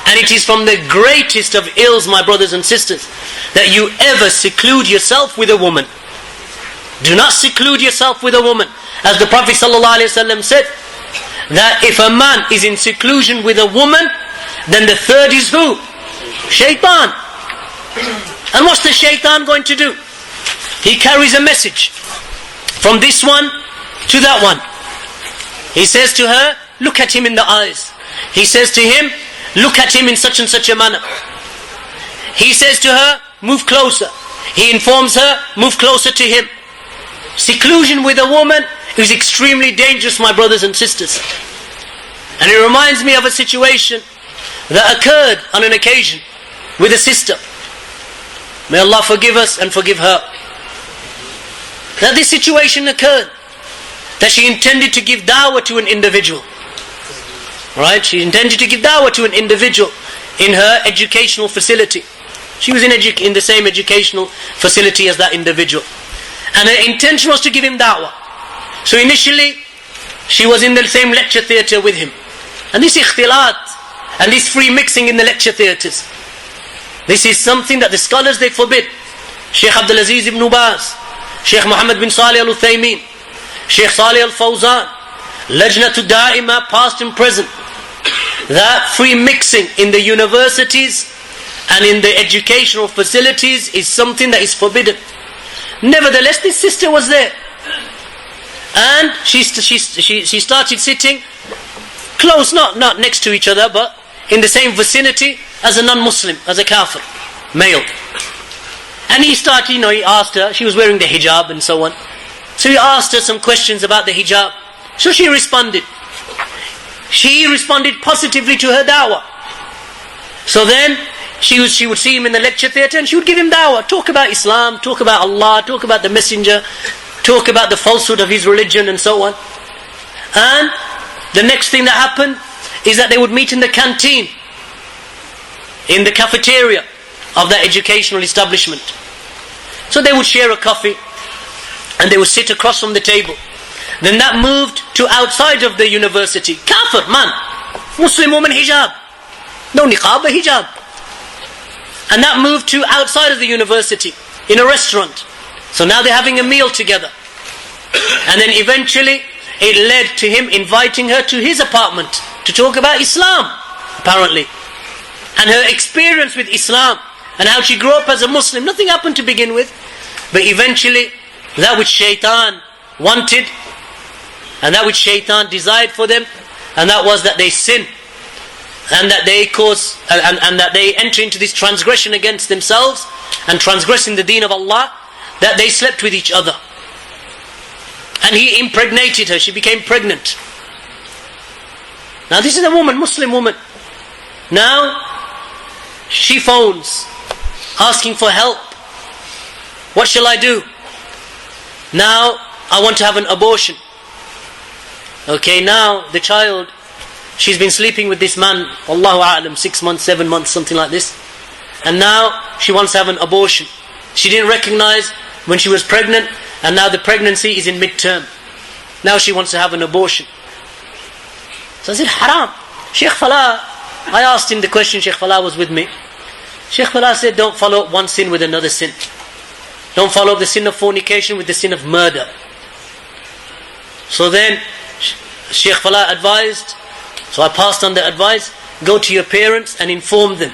And it is from the greatest of ills, my brothers and sisters, that you ever seclude yourself with a woman. Do not seclude yourself with a woman. As the Prophet ﷺ said, that if a man is in seclusion with a woman, then the third is who? Shaitan. And what's the shaitan going to do? He carries a message from this one to that one. He says to her, look at him in the eyes. He says to him, look at him in such and such a manner. He says to her, move closer. He informs her, move closer to him. Seclusion with a woman is extremely dangerous, my brothers and sisters. And it reminds me of a situation that occurred on an occasion with a sister. May Allah forgive us and forgive her. That this situation occurred, that she intended to give da'wah to an individual. Right? She intended to give da'wah to an individual in her educational facility. She was in the same educational facility as that individual. And her intention was to give him da'wah. So initially, she was in the same lecture theatre with him. And this ikhtilat, and this free mixing in the lecture theatres, this is something that the scholars, they forbid. Shaykh Abdul Aziz ibn Baz, Shaykh Muhammad bin Salih al-Uthaymin, Shaykh Salih al-Fawzan, Lajnatul Da'ima, past and present. That free mixing in the universities and in the educational facilities is something that is forbidden. Nevertheless, this sister was there. And she started sitting close, not next to each other, but in the same vicinity as a non-Muslim, as a kafir, male. And he started, he asked her, she was wearing the hijab and so on. So he asked her some questions about the hijab. So she responded. She responded positively to her da'wah. So then, she would see him in the lecture theatre and she would give him da'wah. Talk about Islam, talk about Allah, talk about the messenger, talk about the falsehood of his religion and so on. And the next thing that happened is that they would meet in the canteen, in the cafeteria of that educational establishment. So they would share a coffee and they would sit across from the table. Then that moved to outside of the university. Kafir, man. Muslim woman hijab. No niqab, but hijab. And that moved to outside of the university, in a restaurant. So now they're having a meal together. And then eventually, it led to him inviting her to his apartment to talk about Islam, apparently. And her experience with Islam, and how she grew up as a Muslim. Nothing happened to begin with. But eventually, that which shaitan wanted, and that which shaitan desired for them, and that was that they sin, and that they cause, and that they enter into this transgression against themselves, and transgressing the deen of Allah, that they slept with each other. And he impregnated her, she became pregnant. Now this is a woman, Muslim woman. Now, she phones, asking for help. What shall I do? Now, I want to have an abortion. Okay, now the child, she's been sleeping with this man, Allahu A'lam, 6 months, 7 months, something like this. And now she wants to have an abortion. She didn't recognize when she was pregnant, and now the pregnancy is in mid-term. Now she wants to have an abortion. So I said, haram. Sheikh Falah, I asked him the question, Sheikh Falah was with me. Sheikh Falah said, don't follow up one sin with another sin. Don't follow up the sin of fornication with the sin of murder. So then, Sheikh Falah advised, so I passed on the advice, go to your parents and inform them.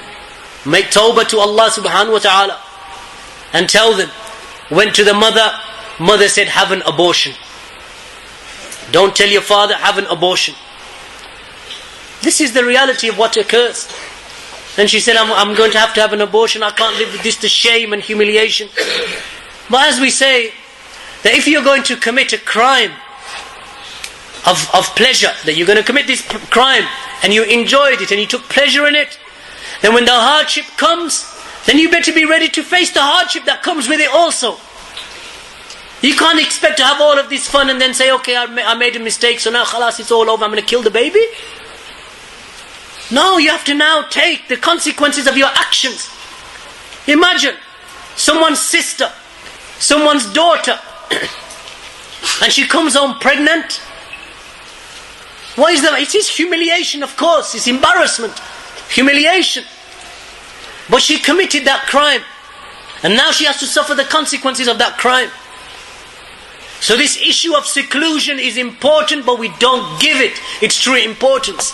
Make tawbah to Allah subhanahu wa ta'ala. And tell them. Went to the mother, mother said, have an abortion. Don't tell your father, have an abortion. This is the reality of what occurs. And she said, I'm going to have an abortion, I can't live with this, the shame and humiliation. But as we say, that if you're going to commit a crime of pleasure, that you're going to commit this crime, and you enjoyed it, and you took pleasure in it, then when the hardship comes, then you better be ready to face the hardship that comes with it also. You can't expect to have all of this fun and then say, okay, I made a mistake, so now khalas, it's all over, I'm going to kill the baby. No, you have to now take the consequences of your actions. Imagine someone's sister, someone's daughter, and she comes home pregnant. What is that? It is humiliation, of course. It's embarrassment. humiliation. But she committed that crime. And now she has to suffer the consequences of that crime. So this issue of seclusion is important, but we don't give it its true importance.